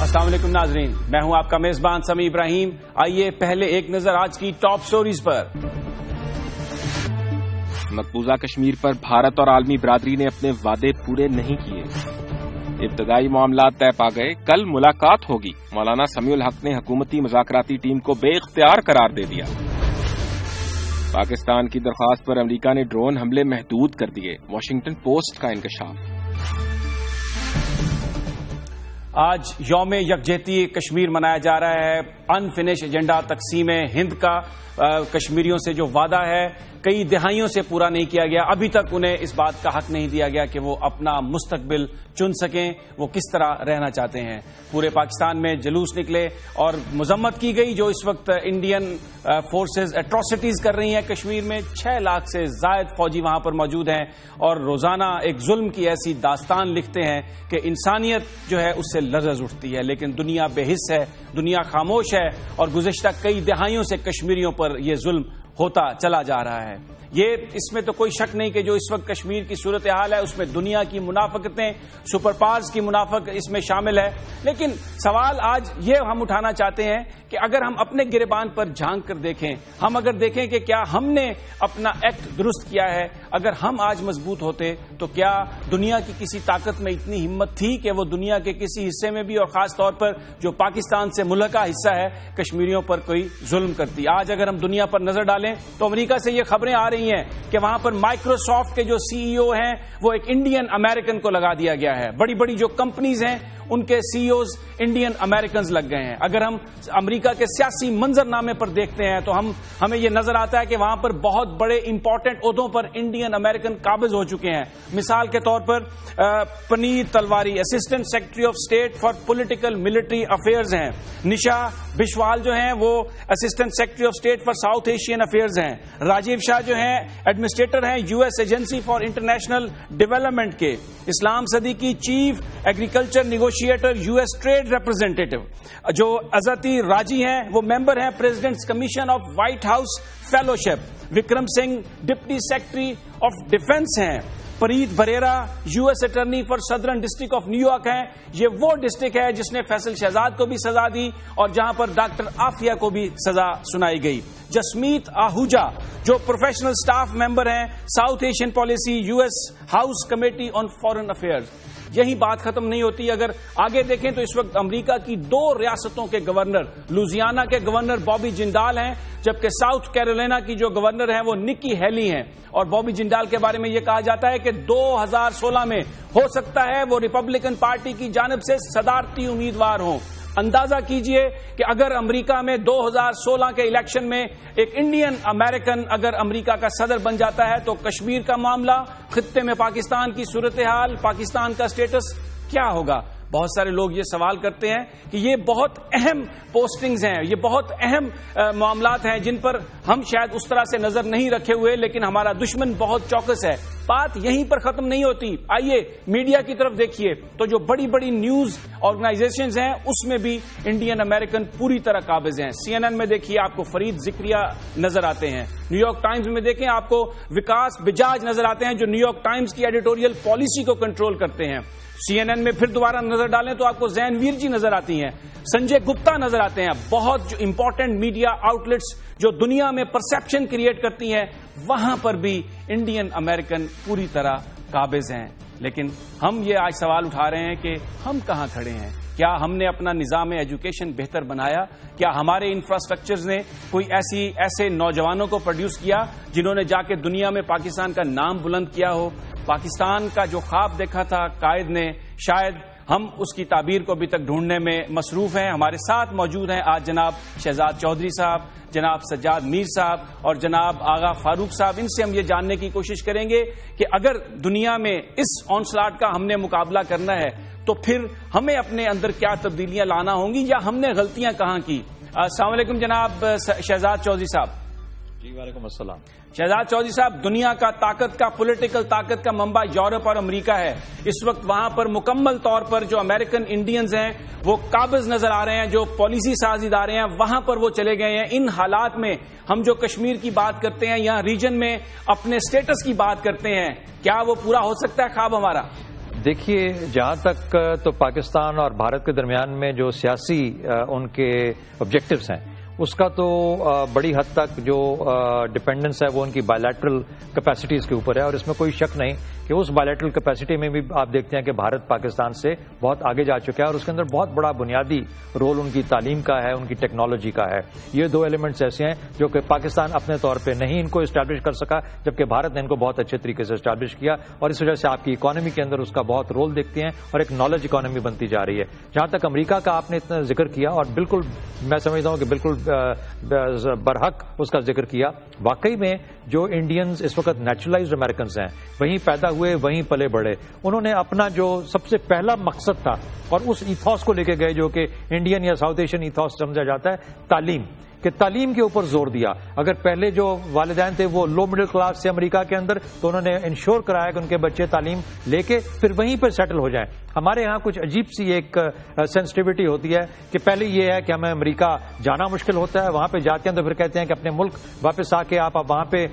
السلام علیکم ناظرین، میں ہوں آپ کا میزبان سمیع ابراہیم۔ آئیے پہلے ایک نظر آج کی ٹاپ سٹوریز پر۔ مقبوضہ کشمیر پر بھارت اور عالمی برادری نے اپنے وعدے پورے نہیں کیے، ابتدائی معاملات طے پا گئے، کل ملاقات ہوگی۔ مولانا سمیع الحق نے حکومتی مذاکراتی ٹیم کو بے اختیار قرار دے دیا۔ پاکستان کی درخواست پر امریکہ نے ڈرون حملے محدود کر دیے، واشنگٹن پوسٹ کا انکشاف۔ آج یوم یکجہتی کشمیر منایا جا رہا ہے۔ انفنش ایجنڈا تقسیم ہند کا کشمیریوں سے جو وعدہ ہے کئی دہائیوں سے پورا نہیں کیا گیا، ابھی تک انہیں اس بات کا حق نہیں دیا گیا کہ وہ اپنا مستقبل چن سکیں، وہ کس طرح رہنا چاہتے ہیں۔ پورے پاکستان میں جلوس نکلے اور مذمت کی گئی جو اس وقت انڈین فورسز ایٹراسٹیز کر رہی ہیں کشمیر میں۔ 6 لاکھ سے زائد فوجی وہاں پر موجود ہیں اور روزانہ ایک ظلم کی ایسی داستان لکھتے ہیں کہ انسانیت جو ہے اس سے لرز اٹھتی ہے، لیکن دنیا بے حس ہے، دنیا خاموش ہے اور گزشتہ کئی دہائیوں سے کشمیریوں پر یہ ظلم ہوتا چلا جا رہا ہے۔ یہ اس میں تو کوئی شک نہیں کہ جو اس وقت کشمیر کی صورتحال ہے اس میں دنیا کی منافقتیں، سپر پاورز کی منافقت اس میں شامل ہے۔ لیکن سوال آج یہ ہم اٹھانا چاہتے ہیں کہ اگر ہم اپنے گریبان پر جھانک کر دیکھیں، ہم اگر دیکھیں کہ کیا ہم نے اپنا ایکٹ درست کیا ہے، اگر ہم آج مضبوط ہوتے تو کیا دنیا کی کسی طاقت میں اتنی ہمت تھی کہ وہ دنیا کے کسی حصے میں بھی اور خاص طور پر جو پاکستان سے ملحقہ حصہ ہے کشمیریوں پر کوئی ظلم کرتی۔ آج اگر ہم دنیا پر نظر ڈالیں تو امریکہ سے یہ خبریں آ رہی ہیں کہ وہاں پر مائکروسافٹ کے جو سی ای او ہیں وہ ایک انڈین امریکن کو لگا دیا گیا ہے۔ بڑی بڑی جو کمپنیز ہیں ان کے سی ای اوز انڈین امریکنز لگ گئے ہیں۔ اگر ہم امریکہ کے سیاسی منظرنامے پر دیکھتے ہیں تو ہمیں یہ نظر آتا ہے کہ وہاں پر بہت بڑے امپورٹنٹ عہدوں پر انڈین امریکن قابض ہو چکے ہیں۔ مثال کے طور پر Puneet Talwari assistant secretary of state for political military affairs ہیں، نشا بشوال جو ہیں وہ assistant secretary of state for South Asian affairs ہیں، راجیو شاہ جو ہیں ایڈمنسٹریٹر ہیں U S agency for international development کے، Islam Siddiqui chief agriculture negotiator U S trade representative, جو عزتی راجی ہیں وہ ممبر ہیں president's commission of White House fellowship, Vikram Singh deputy secretary of defence ہیں، Preet Bharara U S attorney for southern district of New York ہیں۔ یہ وہ district ہے جس نے فیصل شہزاد کو بھی سزا دی اور جہاں پر ڈاکٹر عافیہ کو بھی سزا سنائی گئی۔ جسمیت آہوجا جو پروفیشنل سٹاف ممبر ہیں south Asian policy U S house committee on foreign affairs. یہی بات ختم نہیں ہوتی، اگر آگے دیکھیں تو اس وقت امریکہ کی 2 ریاستوں کے گورنر، لوزیانا کے گورنر بابی جنڈال ہیں جبکہ ساؤتھ کیرولینا کی جو گورنر ہیں وہ نکی ہیلی ہیں، اور بابی جنڈال کے بارے میں یہ کہا جاتا ہے کہ 2016 میں ہو سکتا ہے وہ ریپبلکن پارٹی کی جانب سے صدارتی امیدوار ہوں۔ اندازہ کیجئے کہ اگر امریکہ میں 2016 کے الیکشن میں ایک انڈین امریکن اگر امریکہ کا صدر بن جاتا ہے تو کشمیر کا معاملہ، خطے میں پاکستان کی صورتحال، پاکستان کا سٹیٹس کیا ہوگا؟ بہت سارے لوگ یہ سوال کرتے ہیں کہ یہ بہت اہم پوسٹنگز ہیں، یہ بہت اہم معاملات ہیں جن پر ہم شاید اس طرح سے نظر نہیں رکھے ہوئے، لیکن ہمارا دشمن بہت چوکس ہے۔ بات یہیں پر ختم نہیں ہوتی، آئیے میڈیا کی طرف دیکھیے تو جو بڑی بڑی نیوز آرگنائزیشنز ہیں اس میں بھی انڈین امریکن پوری طرح قابض ہیں۔ سی این این میں دیکھیے آپ کو فرید ذکریہ نظر آتے ہیں، نیو یارک ٹائمز میں دیکھیں آپ کو وکاس بجاج نظر آتے ہیں جو نیو یارک ٹائمز کی ایڈیٹوریل پالیسی کو کنٹرول کرتے ہیں۔ سی این این میں پھر دوبارہ نظر ڈالیں تو آپ کو زین ویر جی نظر آتی ہیں، سنجے گپتا نظر آتے ہیں۔ بہت جو امپورٹنٹ میڈیا آؤٹلیٹس جو دنیا میں پرسپشن کریٹ کرتی ہیں وہاں پر بھی انڈین امریکن پوری طرح قابض ہیں۔ لیکن ہم یہ آج سوال اٹھا رہے ہیں کہ ہم کہاں کھڑے ہیں؟ کیا ہم نے اپنا نظام ایجوکیشن بہتر بنایا؟ کیا ہمارے انفراسٹرکچرز نے کوئی ایسے نوجوانوں کو پروڈیوس کیا جنہوں نے جا کے دنیا میں پاکستان کا نام بلند کیا ہو؟ پاکستان کا جو خواب دیکھا تھا قائد نے، شاید ہم اس کی تعبیر کو ابھی تک ڈھونڈنے میں مصروف ہیں۔ ہمارے ساتھ موجود ہیں آج جناب شہزاد چودھری صاحب، جناب سجاد میر صاحب اور جناب آغا فاروق صاحب۔ ان سے ہم یہ جاننے کی کوشش کریں گے کہ اگر دنیا میں اس آنسلاٹ کا ہم نے مقابلہ کرنا ہے تو پھر ہمیں اپنے اندر کیا تبدیلیاں لانا ہوں گی یا ہم نے غلطیاں کہاں کی؟ السلام علیکم جناب شہزاد چودھری صاحب۔ جی وعلیکم السلام۔ شہزاد چودھری صاحب، دنیا کا طاقت کا پولیٹیکل طاقت کا منبع یورپ اور امریکہ ہے، اس وقت وہاں پر مکمل طور پر جو امریکن انڈینز ہیں وہ قابض نظر آ رہے ہیں، جو پالیسی ساز ادارے ہیں وہاں پر وہ چلے گئے ہیں۔ ان حالات میں ہم جو کشمیر کی بات کرتے ہیں، یہاں ریجن میں اپنے سٹیٹس کی بات کرتے ہیں، کیا وہ پورا ہو سکتا ہے خواب ہمارا؟ دیکھیے، جہاں تک تو پاکستان اور بھارت کے درمیان میں جو سیاسی ان کے آبجیکٹوز ہیں، اس کا تو بڑی حد تک جو ڈپینڈنس ہے وہ ان کی بائیلیٹرل کیپیسٹیز کے اوپر ہے، اور اس میں کوئی شک نہیں کہ اس بائیلیٹرل کیپیسٹی میں بھی آپ دیکھتے ہیں کہ بھارت پاکستان سے بہت آگے جا چکا ہے، اور اس کے اندر بہت بڑا بنیادی رول ان کی تعلیم کا ہے، ان کی ٹیکنالوجی کا ہے۔ یہ دو ایلیمنٹس ایسے ہیں جو کہ پاکستان اپنے طور پہ نہیں ان کو اسٹیبلش کر سکا، جبکہ بھارت نے ان کو بہت اچھے طریقے سے اسٹیبلش کیا، اور اس وجہ سے آپ کی اکانومی کے اندر اس کا بہت رول دیکھتے ہیں، اور ایک نالج اکانومی بنتی جا رہی ہے۔ جہاں تک امریکہ کا آپ نے اتنا ذکر کیا، اور بالکل میں سمجھتا ہوں کہ بالکل برحق اس کا ذکر کیا، واقعی میں جو انڈینز اس وقت نیچرلائزڈ امریکنز ہیں، وہیں پیدا ہوئے، وہیں پلے بڑھے، انہوں نے اپنا جو سب سے پہلا مقصد تھا اور اس ایتھوس کو لے کے گئے جو کہ انڈین یا ساؤتھ ایشین ایتھوس سمجھا جاتا ہے، تعلیم، کہ تعلیم کے اوپر زور دیا۔ اگر پہلے جو والدین تھے وہ لو مڈل کلاس سے امریکہ کے اندر، تو انہوں نے انشور کرایا کہ ان کے بچے تعلیم لے کے پھر وہیں پر سیٹل ہو جائیں۔ ہمارے ہاں کچھ عجیب سی ایک سینسٹیوٹی ہوتی ہے کہ پہلے یہ ہے کہ ہمیں امریکہ جانا مشکل ہوتا ہے، وہاں پہ جاتے ہیں تو پھر کہتے ہیں کہ اپنے ملک واپس آ کے آپ وہاں پہ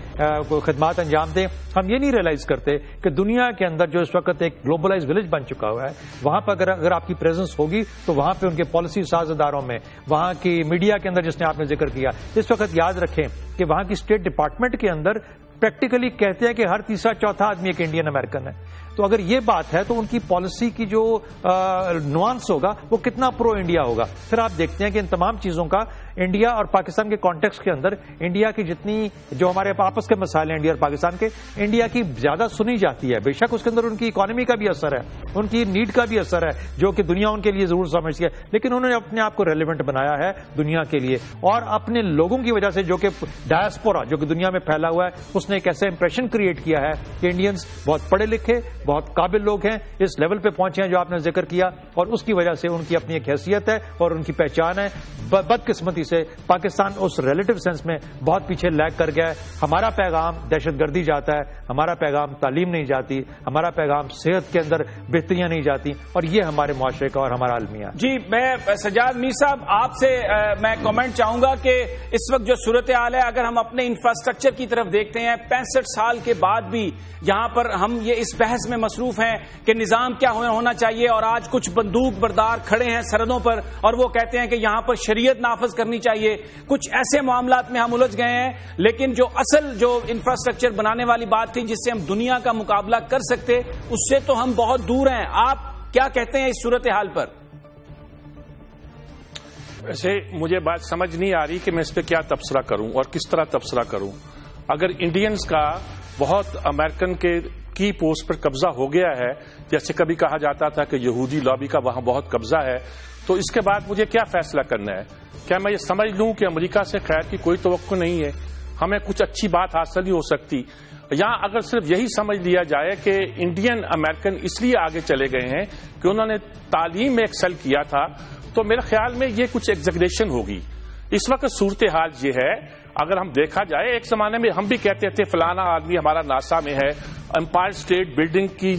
خدمات انجام دیں۔ ہم یہ نہیں ریئلائز کرتے کہ دنیا کے اندر جو اس وقت ایک گلوبلائز ولیج بن چکا ہوا ہے، وہاں پر اگر آپ کی پریزنس ہوگی تو وہاں پہ ان کے پالیسی ساز اداروں میں، وہاں کی میڈیا کے اندر جس نے آپ نے ذکر کیا، اس وقت یاد رکھیں کہ وہاں کی اسٹیٹ ڈپارٹمنٹ کے اندر پریکٹیکلی کہتے ہیں کہ ہر تیسرا چوتھا آدمی ایک انڈین امریکن ہے۔ تو اگر یہ بات ہے تو ان کی پالیسی کی جو نوانس ہوگا وہ کتنا پرو انڈیا ہوگا۔ پھر آپ دیکھتے ہیں کہ ان تمام چیزوں کا انڈیا اور پاکستان کے کانٹیکسٹ کے اندر انڈیا کی جتنی جو ہمارے آپس کے مسائل ہیں انڈیا اور پاکستان کے، انڈیا کی زیادہ سنی جاتی ہے۔ بے شک اس کے اندر ان کی اکانومی کا بھی اثر ہے، ان کی نیڈ کا بھی اثر ہے، جو کہ دنیا ان کے لیے ضرور سمجھتی ہے، لیکن انہوں نے اپنے آپ کو ریلیونٹ بنایا ہے دنیا کے لیے، اور اپنے لوگوں کی وجہ سے جو کہ ڈائسپورا جو کہ دنیا میں پھیلا ہوا ہے، اس نے ایک ایسا امپریشن کریٹ کیا ہے کہ انڈینز بہت پڑھے لکھے، بہت قابل لوگ ہیں، اس لیول پہ پہنچے ہیں جو آپ نے ذکر کیا، اور اس کی وجہ سے ان کی اپنی ایک حیثیت ہے اور ان کی پہچان ہے۔ بدقسمتی سے پاکستان اس ریلیٹو سینس میں بہت پیچھے لیگ کر گیا ہے۔ ہمارا پیغام دہشت گردی جاتا ہے، ہمارا پیغام تعلیم نہیں جاتی، ہمارا پیغام صحت کے اندر بہتریاں نہیں جاتی، اور یہ ہمارے معاشرے کا اور ہمارا المیہ۔ جی، میں سجاد میر صاحب آپ سے میں کمنٹ چاہوں گا کہ اس وقت جو صورتحال ہے، اگر ہم اپنے انفراسٹرکچر کی طرف دیکھتے ہیں، 65 سال کے بعد بھی یہاں پر ہم یہ اس بحث میں مصروف ہیں کہ نظام کیا ہونا چاہیے، اور آج کچھ بندوق بردار کھڑے ہیں سرحدوں پر اور وہ کہتے ہیں کہ یہاں پر شریعت نافذ کرنی چاہیے۔ کچھ ایسے معاملات میں ہم الجھ گئے ہیں، لیکن جو اصل جو انفراسٹرکچر بنانے والی بات تھی جس سے ہم دنیا کا مقابلہ کر سکتے، اس سے تو ہم بہت دور ہیں۔ آپ کیا کہتے ہیں اس صورتحال پر؟ ویسے مجھے بات سمجھ نہیں آ رہی کہ میں اس پہ کیا تبصرہ کروں اور کس طرح تبصرہ کروں۔ اگر انڈینز کا بہت امریکن کے کی پوسٹ پر قبضہ ہو گیا ہے، جیسے کبھی کہا جاتا تھا کہ یہودی لابی کا وہاں بہت قبضہ ہے، تو اس کے بعد مجھے کیا فیصلہ کرنا ہے؟ کیا میں یہ سمجھ لوں کہ امریکہ سے خیر کی کوئی توقع نہیں ہے، ہمیں کچھ اچھی بات حاصل نہیں ہو سکتی؟ یا اگر صرف یہی سمجھ لیا جائے کہ انڈین امریکن اس لیے آگے چلے گئے ہیں کہ انہوں نے تعلیم میں ایکسل کیا تھا، تو میرے خیال میں یہ کچھ ایگزیگریشن ہوگی۔ اس وقت صورتحال یہ ہے، اگر ہم دیکھا جائے، ایک زمانے میں ہم بھی کہتے تھے فلانا آدمی ہمارا ناسا میں ہے، امپائر اسٹیٹ بلڈنگ کی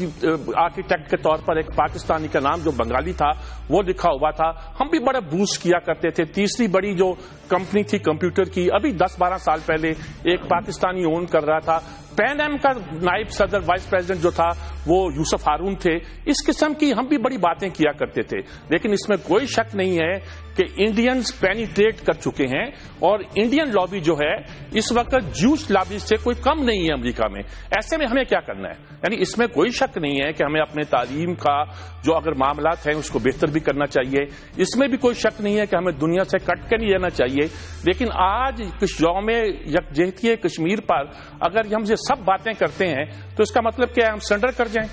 آرکیٹیکٹ کے طور پر ایک پاکستانی کا نام جو بنگالی تھا وہ لکھا ہوا تھا، ہم بھی بڑا بوسٹ کیا کرتے تھے۔ تیسری بڑی جو کمپنی تھی کمپیوٹر کی، ابھی 10-12 سال پہلے ایک پاکستانی اون کر رہا تھا، پین ایم کا نائب صدر وائس پریزیڈنٹ جو تھا وہ یوسف ہارون تھے۔ اس قسم کی ہم بھی بڑی باتیں کیا کرتے تھے، لیکن اس میں کوئی شک نہیں ہے کہ انڈینز پینیٹریٹ کر چکے ہیں، اور انڈین لابی جو ہے اس وقت جوش لابی سے کوئی کم نہیں ہے امریکہ میں۔ ایسے میں ہمیں کیا کرنا ہے؟ یعنی اس میں کوئی شک نہیں ہے کہ ہمیں اپنے تعلیم کا جو اگر معاملات ہیں اس کو بہتر بھی کرنا چاہیے، اس میں بھی کوئی شک نہیں ہے کہ ہمیں دنیا سے کٹ کے نہیں رہنا چاہیے۔ لیکن آج یوم یکجہتی کشمیر پر اگر ہم یہ سب باتیں کرتے ہیں تو اس کا مطلب کیا ہے؟ ہم سرنڈر کر جائیں،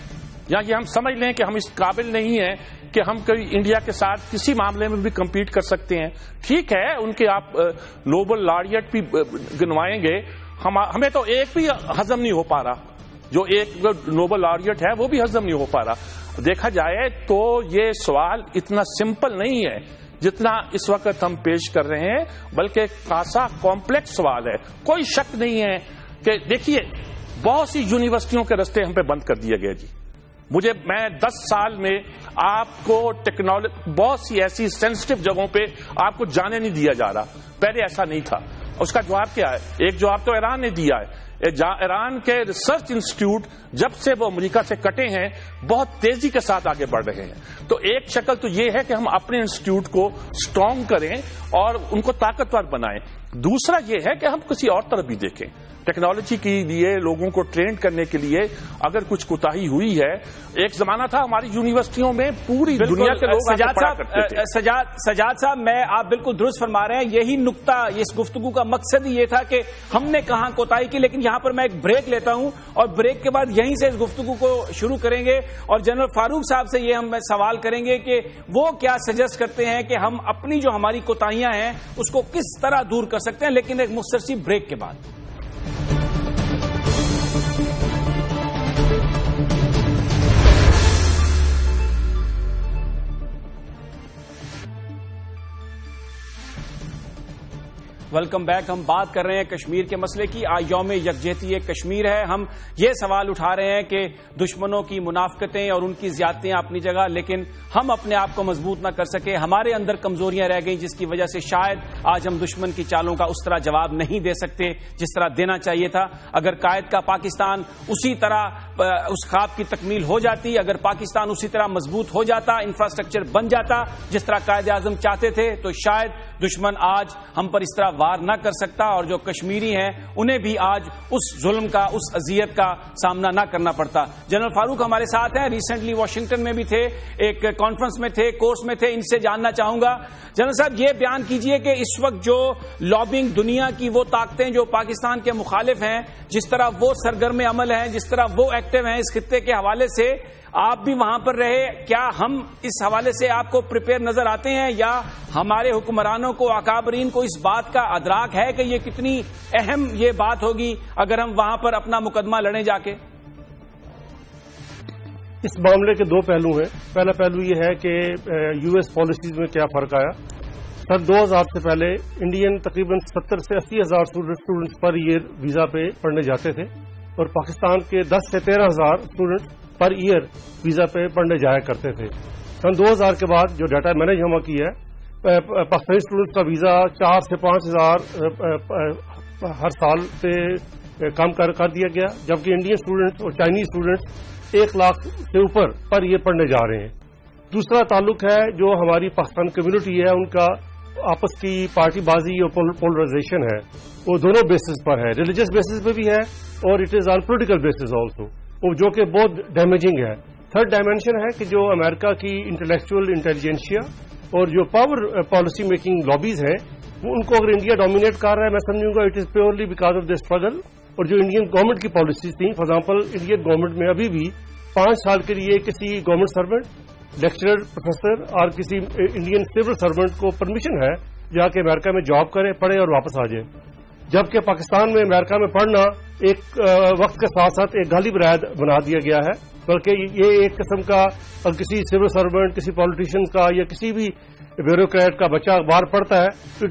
یا یہ ہم سمجھ لیں کہ ہم اس قابل نہیں ہیں کہ ہم کوئی انڈیا کے ساتھ کسی معاملے میں بھی کمپیٹ کر سکتے ہیں۔ ٹھیک ہے، ان کے آپ نوبل لاریٹ بھی گنوائیں گے، ہمیں تو ایک بھی ہضم نہیں ہو پا رہا، جو ایک نوبل لاریٹ ہے وہ بھی ہضم نہیں ہو پا رہا۔ دیکھا جائے تو یہ سوال اتنا سمپل نہیں ہے جتنا اس وقت ہم پیش کر رہے ہیں، بلکہ خاصا کمپلیکس سوال ہے۔ کوئی شک نہیں ہے کہ دیکھیے بہت سی یونیورسٹیوں کے راستے ہم پہ بند کر دیے گئے۔ جی میں 10 سال میں آپ کو ٹیکنالوجی بہت سی ایسی سینسٹیو جگہوں پہ آپ کو جانے نہیں دیا جا رہا، پہلے ایسا نہیں تھا۔ اس کا جواب کیا ہے؟ ایک جواب تو ایران نے دیا ہے، ایران کے ریسرچ انسٹیٹیوٹ جب سے وہ امریکہ سے کٹے ہیں بہت تیزی کے ساتھ آگے بڑھ رہے ہیں. تو ایک شکل تو یہ ہے کہ ہم اپنے انسٹیٹیوٹ کو اسٹرانگ کریں اور ان کو طاقتور بنائیں. دوسرا یہ ہے کہ ہم کسی اور طرف بھی دیکھیں. ٹیکنالوجی کے لیے لوگوں کو ٹرین کرنے کے لیے اگر کچھ کوتاہی ہوئی ہے، ایک زمانہ تھا ہماری یونیورسٹیوں میں پوری دنیا کے لوگ پڑھا کرتے تھے. سجاد صاحب، آپ بالکل درست فرما رہے ہیں. یہی نقطہ اس گفتگو کا مقصد ہی یہ تھا کہ ہم نے کہاں کوتاہی کی. لیکن یہاں پر میں ایک بریک لیتا ہوں اور بریک کے بعد یہیں سے اس گفتگو کو شروع کریں گے اور جنرل فاروق صاحب سے یہ ہم سوال کریں گے کہ وہ کیا سجیسٹ کرتے ہیں کہ ہم اپنی جو ہماری کوتاہیاں ہیں اس کو کس طرح دور کر سکتے ہیں. لیکن ایک مختصر سی بریک کے بعد. Welcome back. ہم بات کر رہے ہیں کشمیر کے مسئلے کی. آج یوم یکجہتی کشمیر ہے. ہم یہ سوال اٹھا رہے ہیں کہ دشمنوں کی منافقتیں اور ان کی زیادتیاں اپنی جگہ، لیکن ہم اپنے آپ کو مضبوط نہ کر سکے. ہمارے اندر کمزوریاں رہ گئیں جس کی وجہ سے شاید آج ہم دشمن کی چالوں کا اس طرح جواب نہیں دے سکتے جس طرح دینا چاہیے تھا. اگر قائد کا پاکستان اسی طرح اس خواب کی تکمیل ہو جاتی، اگر پاکستان اسی طرح مضبوط ہو جاتا، انفراسٹرکچر بن جاتا جس طرح قائد اعظم چاہتے تھے، تو شاید دشمن آج ہم پر اس طرح وار نہ کر سکتا اور جو کشمیری ہیں انہیں بھی آج اس ظلم کا، اس اذیت کا سامنا نہ کرنا پڑتا. جنرل فاروق ہمارے ساتھ ہیں. ریسنٹلی واشنگٹن میں بھی تھے، ایک کانفرنس میں تھے، کورس میں تھے. ان سے جاننا چاہوں گا جنرل صاحب، یہ بیان کیجئے کہ اس وقت جو لابنگ دنیا کی وہ طاقتیں جو پاکستان کے مخالف ہیں، جس طرح وہ سرگرم عمل ہیں، جس طرح وہ ایکٹیو ہیں اس خطے کے حوالے سے، آپ بھی وہاں پر رہے، کیا ہم اس حوالے سے آپ کو پریپیئر نظر آتے ہیں یا ہمارے حکمرانوں کو، اکابرین کو اس بات کا ادراک ہے کہ یہ کتنی اہم یہ بات ہوگی اگر ہم وہاں پر اپنا مقدمہ لڑیں جا کے؟ اس معاملے کے دو پہلو ہیں. پہلا پہلو یہ ہے کہ یو ایس پالیسیز میں کیا فرق آیا. سن 2000 سے پہلے انڈین تقریباً 70 سے 80 ہزار اسٹوڈنٹس پر ایئر ویزا پہ پڑھنے جاتے تھے اور پاکستان کے 10 سے 13 ہزار اسٹوڈنٹ پر ایئر ویزا پہ پڑھنے جایا کرتے تھے. سن 2000 کے بعد جو ڈیٹا میں نے جمع کیا ہے، پاکستانی اسٹوڈنٹس کا ویزا 4 سے 5 ہزار ہر سال سے کم کر دیا گیا، جبکہ انڈین اسٹوڈنٹس اور چائنیز اسٹوڈنٹس 1 لاکھ سے اوپر پر ایئر پڑھنے جا رہے ہیں. دوسرا تعلق ہے جو ہماری پاکستان کمیونٹی ہے، ان کا آپس کی پارٹی بازی اور پولرائزیشن ہے، وہ دونوں بیسز پر ہے. ریلیجس بیسز پہ بھی ہے اور it is on political bases also, جو کہ بہت ڈیمیجنگ ہے. تھرڈ ڈائمینشن ہے کہ جو امریکہ کی انٹلیکچوئل انٹیلیجنسیا اور جو پاور پالیسی میکنگ لابیز ہیں، ان کو اگر انڈیا ڈومینیٹ کر رہا ہے، میں سمجھوں گا it is purely because of the struggle. اور جو انڈین گورنمنٹ کی پالیسیز تھیں، فار ایگزامپل انڈین گورنمنٹ میں ابھی بھی 5 سال کے لیے کسی گورنمنٹ سرونٹ، لیکچرر، پروفیسر اور کسی انڈین سول سرونٹ کو پرمیشن ہے جا کے امریکہ میں جاب کرے، پڑھے اور واپس آ جائے. جبکہ پاکستان میں امریکہ میں پڑھنا ایک وقت کے ساتھ ساتھ ایک غالب رائد بنا دیا گیا ہے، بلکہ یہ ایک قسم کا کسی سول سرونٹ، کسی پالیٹیشین کا یا کسی بھی بیوروکریٹ کا بچہ اخبار پڑھتا ہے تو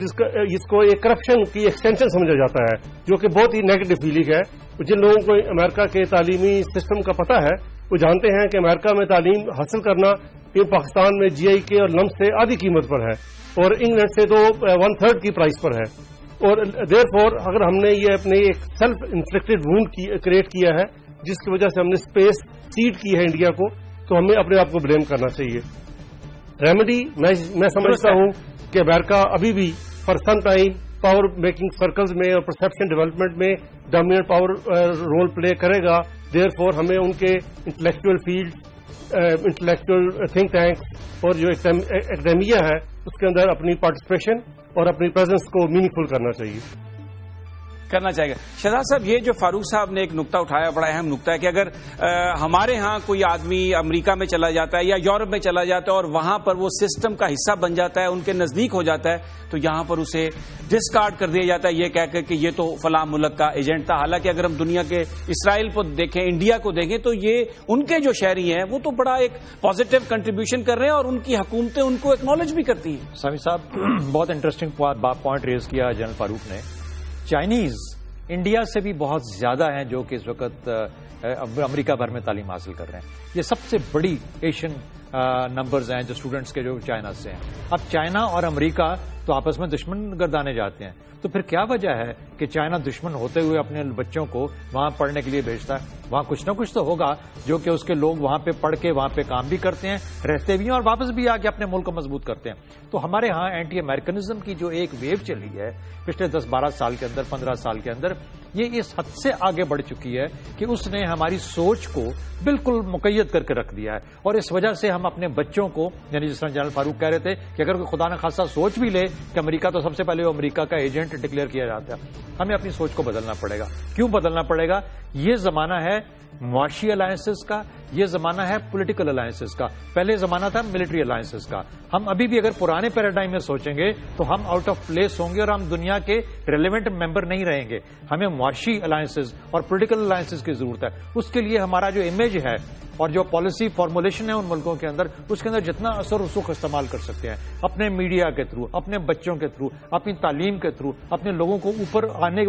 اس کو ایک کرپشن کی ایکسٹینشن سمجھا جاتا ہے، جو کہ بہت ہی نیگیٹو فیلنگ ہے. جن لوگوں کو امریکہ کے تعلیمی سسٹم کا پتہ ہے وہ جانتے ہیں کہ امریکہ میں تعلیم حاصل کرنا یہ پاکستان میں جی آئی کے اور لمس سے آدھی قیمت پر ہے اور انگلینڈ سے تو 1/3 کی پرائس پر ہے. اور دیر فور اگر ہم نے یہ اپنے ایک سیلف انفلیکٹڈ وونڈ کریٹ کیا ہے جس کی وجہ سے ہم نے اسپیس سیڈ کی ہے انڈیا کو، تو ہمیں اپنے آپ کو بلیم کرنا چاہیے. ریمیڈی میں سمجھتا ہوں کہ امریکہ ابھی بھی for some time power making circles میں اور پرسپشن ڈیولپمنٹ میں ڈومیننٹ پاور رول پلے کرے گا. دیر فور ہمیں ان کے intellectual field, intellectual think tank اور جو اکیڈیمیا ہے اس کے اندر اپنی پارٹیسپیشن اور اپنی پریزنس کو میننگ فل کرنا چاہیے. شہزاد صاحب، یہ جو فاروق صاحب نے ایک نقطہ اٹھایا بڑا اہم نقطہ ہے کہ اگر ہمارے ہاں کوئی آدمی امریکہ میں چلا جاتا ہے یا یورپ میں چلا جاتا ہے اور وہاں پر وہ سسٹم کا حصہ بن جاتا ہے، ان کے نزدیک ہو جاتا ہے، تو یہاں پر اسے ڈسکارڈ کر دیا جاتا ہے یہ کہہ کر کہ یہ تو فلاں ملک کا ایجنٹ تھا. حالانکہ اگر ہم دنیا کے اسرائیل کو دیکھیں، انڈیا کو دیکھیں، تو یہ ان کے جو شہری ہیں وہ تو بڑا ایک پازیٹو کنٹریبیوشن کر رہے ہیں اور ان کی حکومتیں ان کو ایکنالج بھی کرتی ہیں. سامی صاحب، بہت انٹرسٹنگ پوائنٹ ریز کیا جنرل فاروق نے. چائنیز انڈیا سے بھی بہت زیادہ ہیں جو کہ اس وقت امریکہ بھر میں تعلیم حاصل کر رہے ہیں. یہ سب سے بڑی ایشین نمبرز ہیں جو اسٹوڈنٹس کے جو چائنا سے ہیں. اب چائنا اور امریکہ تو آپس میں دشمن گردانے جاتے ہیں, تو پھر کیا وجہ ہے کہ چائنا دشمن ہوتے ہوئے اپنے بچوں کو وہاں پڑھنے کے لیے بھیجتا ہے؟ وہاں کچھ نہ کچھ تو ہوگا جو کہ اس کے لوگ وہاں پہ پڑھ کے وہاں پہ کام بھی کرتے ہیں, رہتے بھی ہیں اور واپس بھی آ کے اپنے ملک کو مضبوط کرتے ہیں. تو ہمارے ہاں اینٹی امریکنزم کی جو ایک ویو چلی ہے پچھلے 10-12 سال کے اندر, 15 سال کے اندر, یہ اس حد سے آگے بڑھ چکی ہے کہ اس نے ہماری سوچ کو بالکل مقید کر کے رکھ دیا ہے. اور اس وجہ سے ہم اپنے بچوں کو, یعنی جس طرح جنرل فاروق کہہ رہے تھے کہ اگر کوئی خدا نہ خاصا سوچ بھی لے کہ امریکہ تو سب سے پہلے وہ امریکہ کا ایجنٹ ڈکلیئر کیا جاتا ہے, ہمیں اپنی سوچ کو بدلنا پڑے گا. کیوں بدلنا پڑے گا؟ یہ زمانہ ہے معاشی الائنسز کا, یہ زمانہ ہے پولیٹیکل الائنسز کا, پہلے زمانہ تھا ملٹری الائنسز کا. ہم ابھی بھی اگر پرانے پیراڈائم میں سوچیں گے تو ہم آؤٹ آف پلیس ہوں گے اور ہم دنیا کے ریلیونٹ ممبر نہیں رہیں گے. ہمیں معاشی الائنسز اور پولیٹیکل الائنسز کی ضرورت ہے. اس کے لیے ہمارا جو امیج ہے اور جو پالیسی فارمولیشن ہے ان ملکوں کے اندر, اس کے اندر جتنا اثر رسوخ استعمال کر سکتے ہیں اپنے میڈیا کے تھرو, اپنے بچوں کے تھرو, اپنی تعلیم کے تھرو, اپنے لوگوں کو اوپر آنے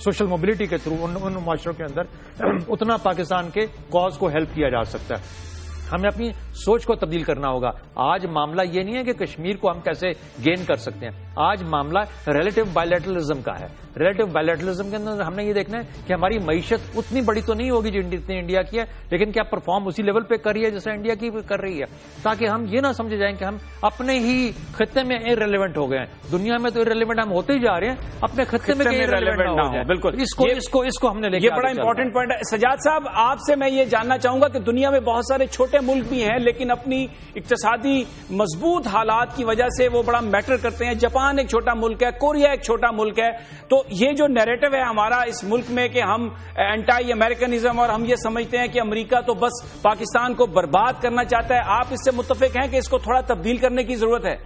سوشل موبلٹی کے تھرو ان معاشروں کے اندر اتنا پاکستان کے کاز کو ہیلپ کیا جا سکتا ہے. ہمیں اپنی سوچ کو تبدیل کرنا ہوگا. آج معاملہ یہ نہیں ہے کہ کشمیر کو ہم کیسے گین کر سکتے ہیں, آج معاملہ ریلیٹو بائیلیٹرلزم کا ہے. ریلیٹو بائیلیٹرلزم کے اندر ہم نے یہ دیکھنا ہے کہ ہماری معیشت اتنی بڑی تو نہیں ہوگی جتنی انڈیا کی ہے, لیکن کیا پرفارم اسی لیول پہ کر رہی ہے جیسے انڈیا کی کر رہی ہے, تاکہ ہم یہ نہ سمجھے جائیں کہ ہم اپنے ہی خطے میں ارریلیونٹ ہو گئے ہیں. دنیا میں تو ارریلیونٹ ہم ہوتے ہی جا رہے ہیں, اپنے خطے میں ارریلیونٹ نہ ہو. بالکل, اس کو ہم نے یہ بڑا امپورٹنٹ پوائنٹ ہے. سجاد صاحب, آپ سے میں یہ جاننا چاہوں گا کہ دنیا میں بہت سارے چھوٹے ملک بھی ہیں لیکن اپنی اقتصادی مضبوط حالات کی وجہ سے وہ بڑا میٹر کرتے ہیں. جاپان ایک چھوٹا ملک ہے, کوریا ایک چھوٹا ملک ہے. تو یہ جو نیریٹو ہے ہمارا اس ملک میں کہ ہم اینٹی امریکنزم اور ہم یہ سمجھتے ہیں کہ امریکہ تو بس پاکستان کو برباد کرنا چاہتا ہے, آپ اس سے متفق ہیں کہ اس کو تھوڑا تبدیل کرنے کی ضرورت ہے؟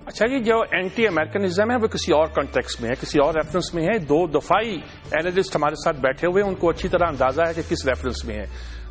اچھا جی, جو اینٹی امریکنزم ہے وہ کسی اور کانٹیکسٹ میں ہے, کسی اور ریفرنس میں ہے. دو دفاعی اینالسٹ ہمارے ساتھ بیٹھے ہوئے ہیں, ان کو اچھی طرح اندازہ ہے کہ کس ریفرنس میں ہے.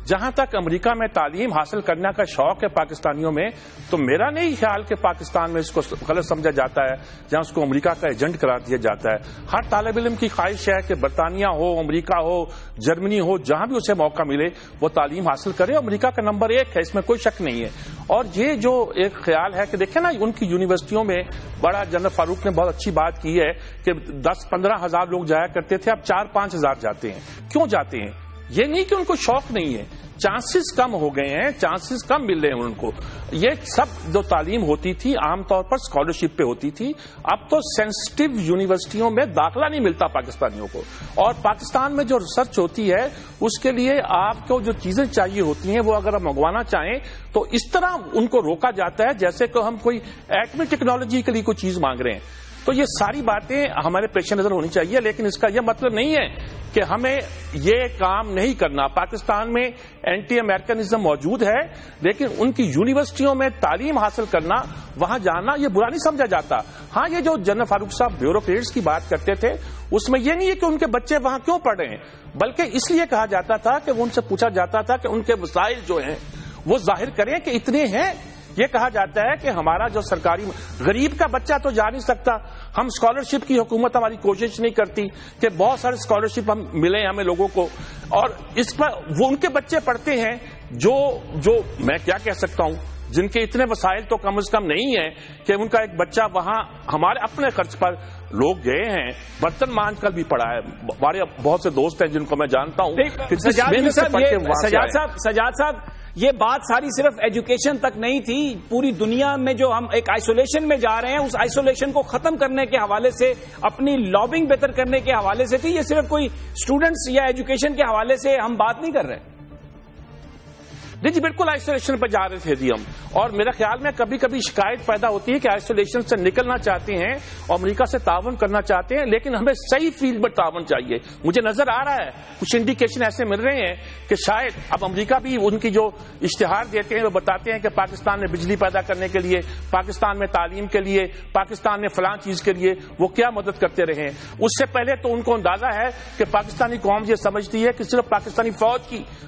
جہاں تک امریکہ میں تعلیم حاصل کرنے کا شوق ہے پاکستانیوں میں, تو میرا نہیں خیال کہ پاکستان میں اس کو غلط سمجھا جاتا ہے جہاں اس کو امریکہ کا ایجنٹ قرار دیا جاتا ہے. ہر طالب علم کی خواہش ہے کہ برطانیہ ہو, امریکہ ہو, جرمنی ہو, جہاں بھی اسے موقع ملے وہ تعلیم حاصل کرے. امریکہ کا نمبر 1 ہے, اس میں کوئی شک نہیں ہے. اور یہ جو ایک خیال ہے کہ دیکھیں نا, ان کی یونیورسٹیوں میں بڑا جنرل فاروق نے بہت اچھی بات کی ہے کہ 10-15 ہزار لوگ جایا کرتے تھے, اب 4-5 ہزار جاتے ہیں. کیوں جاتے ہیں؟ یہ نہیں کہ ان کو شوق نہیں ہے, چانسز کم ہو گئے ہیں, چانسز کم مل رہے ہیں ان کو. یہ سب جو تعلیم ہوتی تھی عام طور پر اسکالرشپ پہ ہوتی تھی, اب تو سینسٹیو یونیورسٹیوں میں داخلہ نہیں ملتا پاکستانیوں کو. اور پاکستان میں جو ریسرچ ہوتی ہے اس کے لیے آپ کو جو چیزیں چاہیے ہوتی ہیں وہ اگر آپ منگوانا چاہیں تو اس طرح ان کو روکا جاتا ہے جیسے کہ ہم کوئی ایٹمی ٹیکنالوجی کے لیے کوئی چیز مانگ رہے ہیں. تو یہ ساری باتیں ہمارے پیش نظر ہونی چاہیے, لیکن اس کا یہ مطلب نہیں ہے کہ ہمیں یہ کام نہیں کرنا. پاکستان میں اینٹی امریکنزم موجود ہے, لیکن ان کی یونیورسٹیوں میں تعلیم حاصل کرنا, وہاں جانا یہ برا نہیں سمجھا جاتا. ہاں, یہ جو جنرل فاروق صاحب بیوروکریٹس کی بات کرتے تھے اس میں یہ نہیں ہے کہ ان کے بچے وہاں کیوں پڑھ رہے ہیں, بلکہ اس لیے کہا جاتا تھا کہ ان سے پوچھا جاتا تھا کہ ان کے وسائل جو ہیں وہ ظاہر کریں کہ اتنے ہیں. یہ کہا جاتا ہے کہ ہمارا جو سرکاری غریب کا بچہ تو جا نہیں سکتا, ہم اسکالرشپ کی حکومت ہماری کوشش نہیں کرتی کہ بہت سارے اسکالرشپ ہم ملیں ہمیں لوگوں کو, اور اس پر وہ ان کے بچے پڑھتے ہیں جو میں کیا کہہ سکتا ہوں, جن کے اتنے وسائل تو کم از کم نہیں ہے کہ ان کا ایک بچہ وہاں ہمارے اپنے خرچ پر لوگ گئے ہیں. برتن مانج کر بھی پڑھا ہے, ہمارے بہت سے دوست ہیں جن کو میں جانتا ہوں. سجاد صاحب, یہ بات ساری صرف ایجوکیشن تک نہیں تھی, پوری دنیا میں جو ہم ایک آئسولیشن میں جا رہے ہیں اس آئسولیشن کو ختم کرنے کے حوالے سے, اپنی لابنگ بہتر کرنے کے حوالے سے تھی. یہ صرف کوئی اسٹوڈنٹس یا ایجوکیشن کے حوالے سے ہم بات نہیں کر رہے. جی بالکل آئسولیشن پہ جا رہے تھے جی ہم, اور میرا خیال میں کبھی کبھی شکایت پیدا ہوتی ہے کہ آئسولیشن سے نکلنا چاہتے ہیں اور امریکہ سے تعاون کرنا چاہتے ہیں, لیکن ہمیں صحیح فیلڈ پر تعاون چاہیے. مجھے نظر آ رہا ہے کچھ انڈیکیشن ایسے مل رہے ہیں کہ شاید اب امریکہ بھی ان کی جو اشتہار دیتے ہیں وہ بتاتے ہیں کہ پاکستان میں بجلی پیدا کرنے کے لیے, پاکستان میں تعلیم کے لیے, پاکستان میں فلاں چیز کے لیے وہ کیا مدد کرتے رہے ہیں. اس سے پہلے تو ان کو اندازہ ہے کہ پاکستانی قوم یہ سمجھتی ہے کہ صرف پاکستانی فوج کی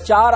4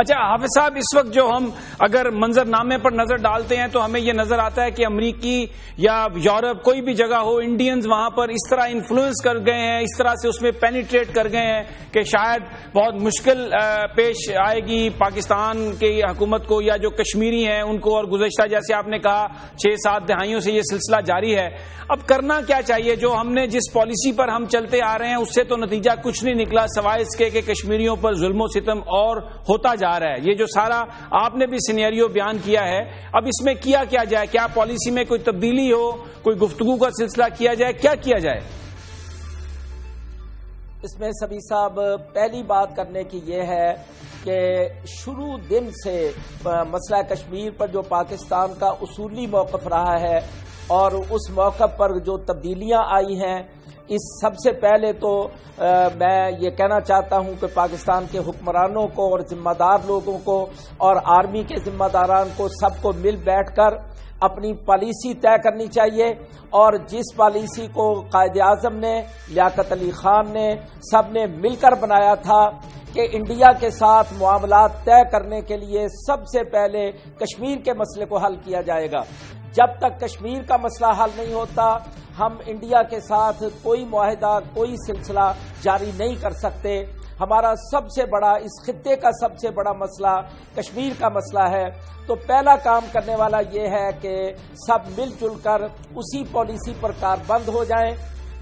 اچھا حافظ صاحب، اس وقت جو ہم اگر منظر نامے پر نظر ڈالتے ہیں تو ہمیں یہ نظر آتا ہے کہ امریکی یا یورپ کوئی بھی جگہ ہو، انڈینز وہاں پر اس طرح انفلوئنس کر گئے ہیں، اس طرح سے اس میں پینیٹریٹ کر گئے ہیں کہ شاید بہت مشکل پیش آئے گی پاکستان کی حکومت کو یا جو کشمیری ہیں ان کو، اور گزشتہ جیسے آپ نے کہا 6-7 دہائیوں سے یہ سلسلہ جاری ہے۔ اب کرنا کیا چاہیے؟ جو ہم نے جس پالیسی پر ہم چلتے آ رہے ہیں اس سے تو نتیجہ کچھ نہیں نکلا سوائے اس کے کہ کشمیریوں پر ظلم و ستم اور ہوتا جا رہا ہے۔ یہ جو سارا آپ نے بھی سینیریو بیان کیا ہے، اب اس میں کیا جائے؟ کیا پالیسی میں کوئی تبدیلی ہو، کوئی گفتگو کا سلسلہ کیا جائے، کیا جائے؟ اس میں سبھی صاحب پہلی بات کرنے کی یہ ہے کہ شروع دن سے مسئلہ کشمیر پر جو پاکستان کا اصولی موقف رہا ہے اور اس موقف پر جو تبدیلیاں آئی ہیں، اس سب سے پہلے تو میں یہ کہنا چاہتا ہوں کہ پاکستان کے حکمرانوں کو اور ذمہ دار لوگوں کو اور آرمی کے ذمہ داران کو سب کو مل بیٹھ کر اپنی پالیسی طے کرنی چاہیے، اور جس پالیسی کو قائد اعظم نے، لیاقت علی خان نے، سب نے مل کر بنایا تھا کہ انڈیا کے ساتھ معاملات طے کرنے کے لیے سب سے پہلے کشمیر کے مسئلے کو حل کیا جائے گا۔ جب تک کشمیر کا مسئلہ حل نہیں ہوتا ہم انڈیا کے ساتھ کوئی معاہدہ، کوئی سلسلہ جاری نہیں کر سکتے۔ ہمارا سب سے بڑا، اس خطے کا سب سے بڑا مسئلہ کشمیر کا مسئلہ ہے، تو پہلا کام کرنے والا یہ ہے کہ سب مل جل کر اسی پالیسی پر کاربند ہو جائیں۔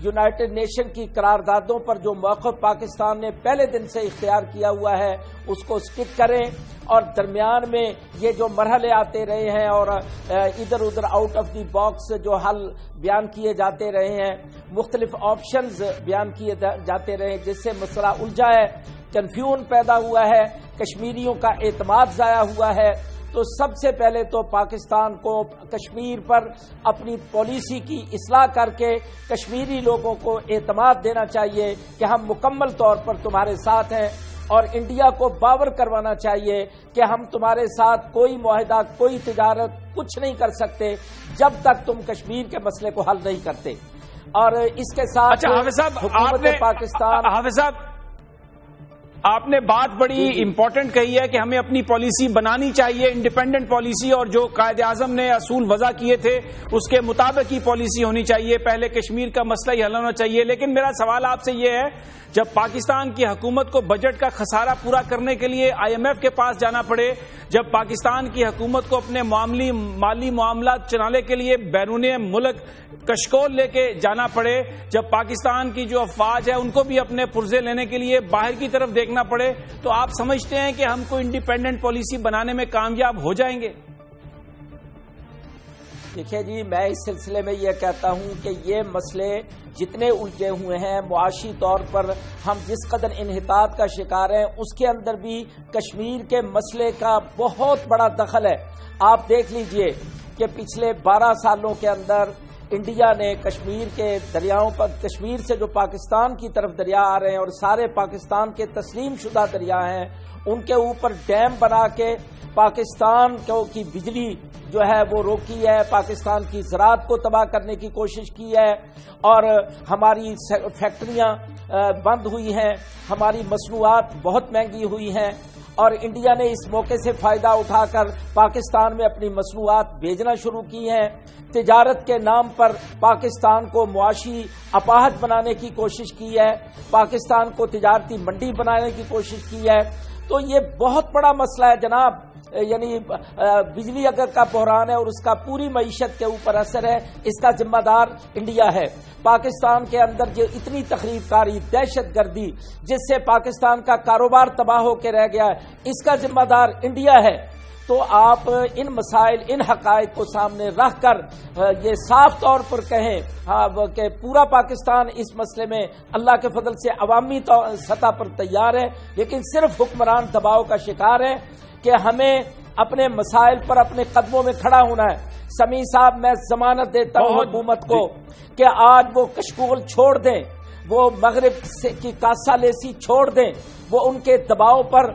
یونائٹڈ نیشن کی قراردادوں پر جو موقف پاکستان نے پہلے دن سے اختیار کیا ہوا ہے اس کو سٹک کریں، اور درمیان میں یہ جو مرحلے آتے رہے ہیں اور ادھر ادھر آؤٹ آف دی باکس جو حل بیان کیے جاتے رہے ہیں، مختلف آپشنز بیان کیے جاتے رہے جس سے مسئلہ الجھا ہے، کنفیوژن پیدا ہوا ہے، کشمیریوں کا اعتماد ضائع ہوا ہے، تو سب سے پہلے تو پاکستان کو کشمیر پر اپنی پالیسی کی اصلاح کر کے کشمیری لوگوں کو اعتماد دینا چاہیے کہ ہم مکمل طور پر تمہارے ساتھ ہیں، اور انڈیا کو باور کروانا چاہیے کہ ہم تمہارے ساتھ کوئی معاہدہ، کوئی تجارت، کچھ نہیں کر سکتے جب تک تم کشمیر کے مسئلے کو حل نہیں کرتے۔ اور اس کے ساتھ حکومت پاکستان، حافظ صاحب آپ نے بات بڑی امپورٹنٹ کہی ہے کہ ہمیں اپنی پالیسی بنانی چاہیے، انڈیپینڈنٹ پالیسی، اور جو قائد اعظم نے اصول وضع کیے تھے اس کے مطابق ہی پالیسی ہونی چاہیے، پہلے کشمیر کا مسئلہ ہی حل ہونا چاہیے۔ لیکن میرا سوال آپ سے یہ ہے، جب پاکستان کی حکومت کو بجٹ کا خسارہ پورا کرنے کے لیے IMF کے پاس جانا پڑے، جب پاکستان کی حکومت کو اپنے مالی معاملات چلانے کے لیے بیرون ملک کشکول لے کے جانا پڑے، جب پاکستان کی جو افواج ہے ان کو بھی اپنے پرزے لینے کے لیے باہر کی طرف دیکھنا پڑے، تو آپ سمجھتے ہیں کہ ہم کو انڈیپینڈنٹ پالیسی بنانے میں کامیاب ہو جائیں گے؟ دیکھیے جی، میں اس سلسلے میں یہ کہتا ہوں کہ یہ مسئلے جتنے الجھے ہوئے ہیں، معاشی طور پر ہم جس قدر انحطاط کا شکار ہیں، اس کے اندر بھی کشمیر کے مسئلے کا بہت بڑا دخل ہے۔ آپ دیکھ لیجئے کہ پچھلے 12 سالوں کے اندر انڈیا نے کشمیر کے دریاؤں پر، کشمیر سے جو پاکستان کی طرف دریا آ رہے ہیں اور سارے پاکستان کے تسلیم شدہ دریا ہیں، ان کے اوپر ڈیم بنا کے پاکستان کی بجلی جو ہے وہ روکی ہے، پاکستان کی زراعت کو تباہ کرنے کی کوشش کی ہے، اور ہماری فیکٹریاں بند ہوئی ہیں، ہماری مصنوعات بہت مہنگی ہوئی ہیں، اور انڈیا نے اس موقع سے فائدہ اٹھا کر پاکستان میں اپنی مصنوعات بھیجنا شروع کی ہیں۔ تجارت کے نام پر پاکستان کو معاشی اپاہج بنانے کی کوشش کی ہے، پاکستان کو تجارتی منڈی بنانے کی کوشش کی ہے۔ تو یہ بہت بڑا مسئلہ ہے جناب، یعنی بجلی اگر کا بحران ہے اور اس کا پوری معیشت کے اوپر اثر ہے، اس کا ذمہ دار انڈیا ہے۔ پاکستان کے اندر جو اتنی تخریب کاری، دہشت گردی، جس سے پاکستان کا کاروبار تباہ ہو کے رہ گیا ہے، اس کا ذمہ دار انڈیا ہے۔ تو آپ ان مسائل، ان حقائق کو سامنے رکھ کر یہ صاف طور پر کہیں کہ پورا پاکستان اس مسئلے میں اللہ کے فضل سے عوامی سطح پر تیار ہے، لیکن صرف حکمران دباؤ کا شکار ہے کہ ہمیں اپنے مسائل پر اپنے قدموں میں کھڑا ہونا ہے۔ سمیع صاحب، میں ضمانت دیتا ہوں حکومت کو کہ آج وہ کشکول چھوڑ دیں، وہ مغرب کی کاسا لیسی چھوڑ دیں، وہ ان کے دباؤ پر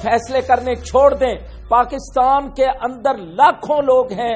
فیصلے کرنے چھوڑ دیں۔ پاکستان کے اندر لاکھوں لوگ ہیں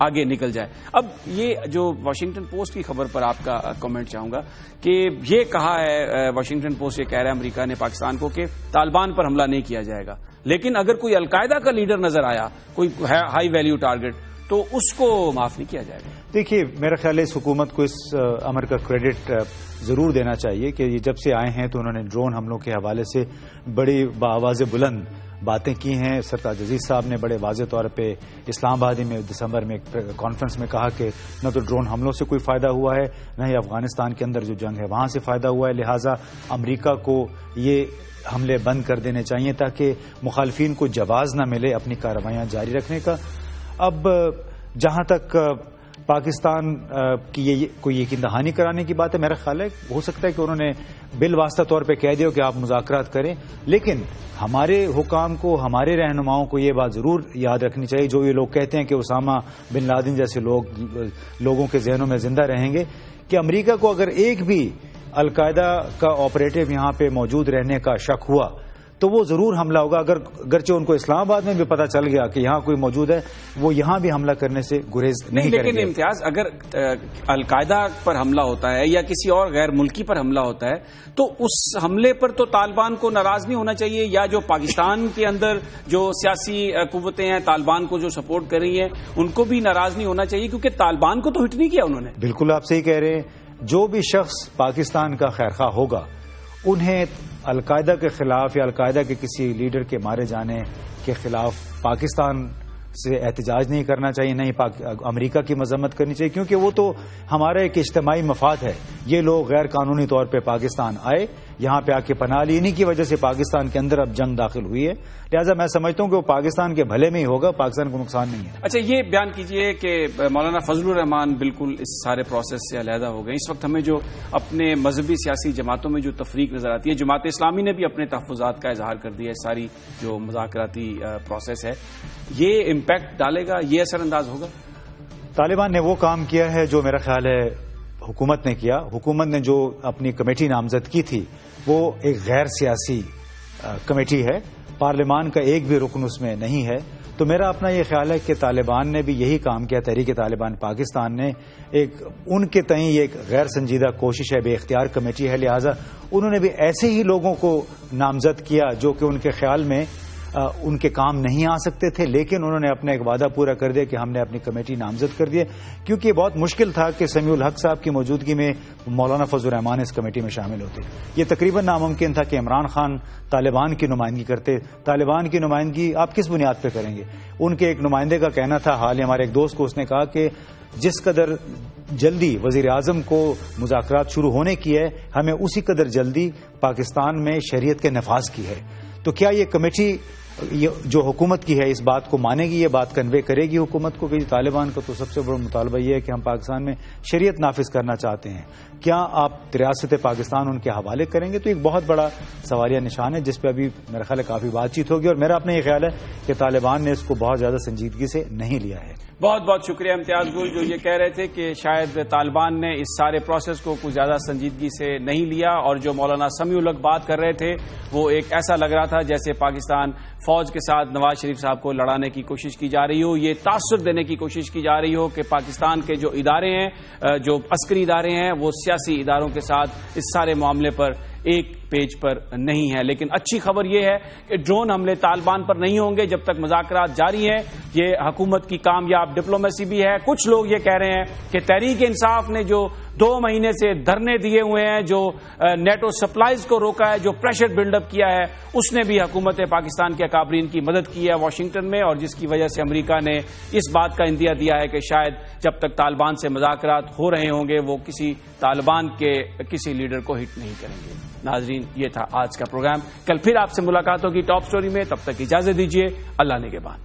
آگے نکل جائے. اب یہ جو واشنگٹن پوسٹ کی خبر پر آپ کا کامنٹ چاہوں گا کہ یہ کہا ہے واشنگٹن پوسٹ، یہ کہہ رہا ہے امریکہ نے پاکستان کو کہ طالبان پر حملہ نہیں کیا جائے گا، لیکن اگر کوئی القاعدہ کا لیڈر نظر آیا، کوئی ہائی ویلیو ٹارگٹ، تو اس کو معاف نہیں کیا جائے گا. دیکھیے میرا خیال ہے اس حکومت کو اس امر کا کریڈٹ ضرور دینا چاہیے کہ یہ جب سے آئے ہیں تو انہوں نے ڈرون حملوں کے حوالے سے بڑی بآواز بلند باتیں کی ہیں. سرتاج عزیز صاحب نے بڑے واضح طور پہ اسلام آباد میں دسمبر میں ایک کانفرنس میں کہا کہ نہ تو ڈرون حملوں سے کوئی فائدہ ہوا ہے، نہ ہی افغانستان کے اندر جو جنگ ہے وہاں سے فائدہ ہوا ہے، لہٰذا امریکہ کو یہ حملے بند کر دینے چاہیے تاکہ مخالفین کو جواز نہ ملے اپنی کارروائیاں جاری رکھنے کا. اب جہاں تک پاکستان کی یہ کوئی یقین دہانی کرانے کی بات ہے، میرا خیال ہے ہو سکتا ہے کہ انہوں نے بالواسطہ طور پہ کہہ دیا کہ آپ مذاکرات کریں، لیکن ہمارے حکام کو، ہمارے رہنماؤں کو یہ بات ضرور یاد رکھنی چاہیے، جو یہ لوگ کہتے ہیں کہ اسامہ بن لادن جیسے لوگوں کے ذہنوں میں زندہ رہیں گے، کہ امریکہ کو اگر ایک بھی القاعدہ کا آپریٹو یہاں پہ موجود رہنے کا شک ہوا تو وہ ضرور حملہ ہوگا. اگرچہ ان کو اسلام آباد میں بھی پتہ چل گیا کہ یہاں کوئی موجود ہے، وہ یہاں بھی حملہ کرنے سے گریز نہیں کریں گے. لیکن امتیاز، اگر القاعدہ پر حملہ ہوتا ہے یا کسی اور غیر ملکی پر حملہ ہوتا ہے تو اس حملے پر تو طالبان کو ناراض نہیں ہونا چاہیے، یا جو پاکستان کے اندر جو سیاسی قوتیں ہیں طالبان کو جو سپورٹ کر رہی ہیں ان کو بھی ناراض نہیں ہونا چاہیے، کیونکہ طالبان کو تو ہٹ نہیں کیا انہوں نے. بالکل آپ صحیح کہہ رہے ہیں. جو بھی شخص پاکستان کا خیرخواہ ہوگا انہیں القاعدہ کے خلاف یا القاعدہ کے کسی لیڈر کے مارے جانے کے خلاف پاکستان سے احتجاج نہیں کرنا چاہیے، نہ ہی امریکہ کی مذمت کرنی چاہیے، کیونکہ وہ تو ہمارا ایک اجتماعی مفاد ہے. یہ لوگ غیر قانونی طور پہ پاکستان آئے، یہاں پہ آ کے پناہ لی، انہی کی وجہ سے پاکستان کے اندر اب جنگ داخل ہوئی ہے، لہٰذا میں سمجھتا ہوں کہ وہ پاکستان کے بھلے میں ہی ہوگا، پاکستان کو نقصان نہیں ہے. اچھا، یہ بیان کیجئے کہ مولانا فضل الرحمان بالکل اس سارے پروسیس سے علیحدہ ہو گئے. اس وقت ہمیں جو اپنے مذہبی سیاسی جماعتوں میں جو تفریق نظر آتی ہے، جماعت اسلامی نے بھی اپنے تحفظات کا اظہار کر دیا ہے. ساری جو مذاکراتی پروسیس ہے یہ امپیکٹ ڈالے گا، یہ اثر انداز ہوگا. طالبان نے وہ کام کیا ہے جو میرا خیال ہے حکومت نے کیا. حکومت نے جو اپنی کمیٹی نامزد کی تھی وہ ایک غیر سیاسی کمیٹی ہے، پارلیمان کا ایک بھی رکن اس میں نہیں ہے. تو میرا اپنا یہ خیال ہے کہ طالبان نے بھی یہی کام کیا، تحریک طالبان پاکستان نے ان کے تئیں یہ ایک غیر سنجیدہ کوشش ہے، بے اختیار کمیٹی ہے، لہٰذا انہوں نے بھی ایسے ہی لوگوں کو نامزد کیا جو کہ ان کے خیال میں ان کے کام نہیں آ سکتے تھے، لیکن انہوں نے اپنا ایک وعدہ پورا کر دیا کہ ہم نے اپنی کمیٹی نامزد کر دی، کیونکہ یہ بہت مشکل تھا کہ سمیع الحق صاحب کی موجودگی میں مولانا فضل الرحمان اس کمیٹی میں شامل ہوتے. یہ تقریباً ناممکن تھا کہ عمران خان طالبان کی نمائندگی کرتے. طالبان کی نمائندگی آپ کس بنیاد پہ کریں گے؟ ان کے ایک نمائندے کا کہنا تھا، حال ہی ہمارے ایک دوست کو اس نے کہا کہ جس قدر جلدی وزیر اعظم کو مذاکرات شروع ہونے کی ہے، ہمیں اسی قدر جلدی پاکستان میں شریعت کے نفاذ کی ہے. تو کیا یہ کمیٹی جو حکومت کی ہے اس بات کو مانے گی، یہ بات کنوے کرے گی حکومت کو کہ طالبان کا تو سب سے بڑا مطالبہ یہ ہے کہ ہم پاکستان میں شریعت نافذ کرنا چاہتے ہیں، کیا آپ ریاست پاکستان ان کے حوالے کریں گے؟ تو ایک بہت بڑا سوالیہ نشان ہے جس پہ ابھی میرا خیال ہے کافی بات چیت ہوگی، اور میرا اپنا یہ خیال ہے کہ طالبان نے اس کو بہت زیادہ سنجیدگی سے نہیں لیا ہے. بہت بہت شکریہ امتیاز گل، جو یہ کہہ رہے تھے کہ شاید طالبان نے اس سارے پروسیس کو کچھ زیادہ سنجیدگی سے نہیں لیا، اور جو مولانا سمیع الحق بات کر رہے تھے وہ ایک ایسا لگ رہا تھا جیسے پاکستان فوج کے ساتھ نواز شریف صاحب کو لڑانے کی کوشش کی جا رہی ہو، یہ تاثر دینے کی کوشش کی جا رہی ہو کہ پاکستان کے جو ادارے ہیں، جو عسکری ادارے ہیں، وہ سیاسی اداروں کے ساتھ اس سارے معاملے پر ایک پیج پر نہیں ہے. لیکن اچھی خبر یہ ہے کہ ڈرون حملے طالبان پر نہیں ہوں گے جب تک مذاکرات جاری ہیں. یہ حکومت کی کامیاب ڈپلومیسی بھی ہے. کچھ لوگ یہ کہہ رہے ہیں کہ تحریک انصاف نے جو 2 مہینے سے دھرنے دیے ہوئے ہیں، جو نیٹو سپلائز کو روکا ہے، جو پریشر بلڈ اپ کیا ہے، اس نے بھی حکومت پاکستان کے اکابرین کی مدد کی ہے واشنگٹن میں، اور جس کی وجہ سے امریکہ نے اس بات کا اندیہ دیا ہے کہ شاید جب تک طالبان سے مذاکرات ہو رہے ہوں گے وہ کسی طالبان کے کسی لیڈر کو ہٹ نہیں کریں گے. ناظرین، یہ تھا آج کا پروگرام. کل پھر آپ سے ملاقات ہوگی ٹاپ سٹوری میں. تب تک اجازت دیجیے. اللہ نگہبان.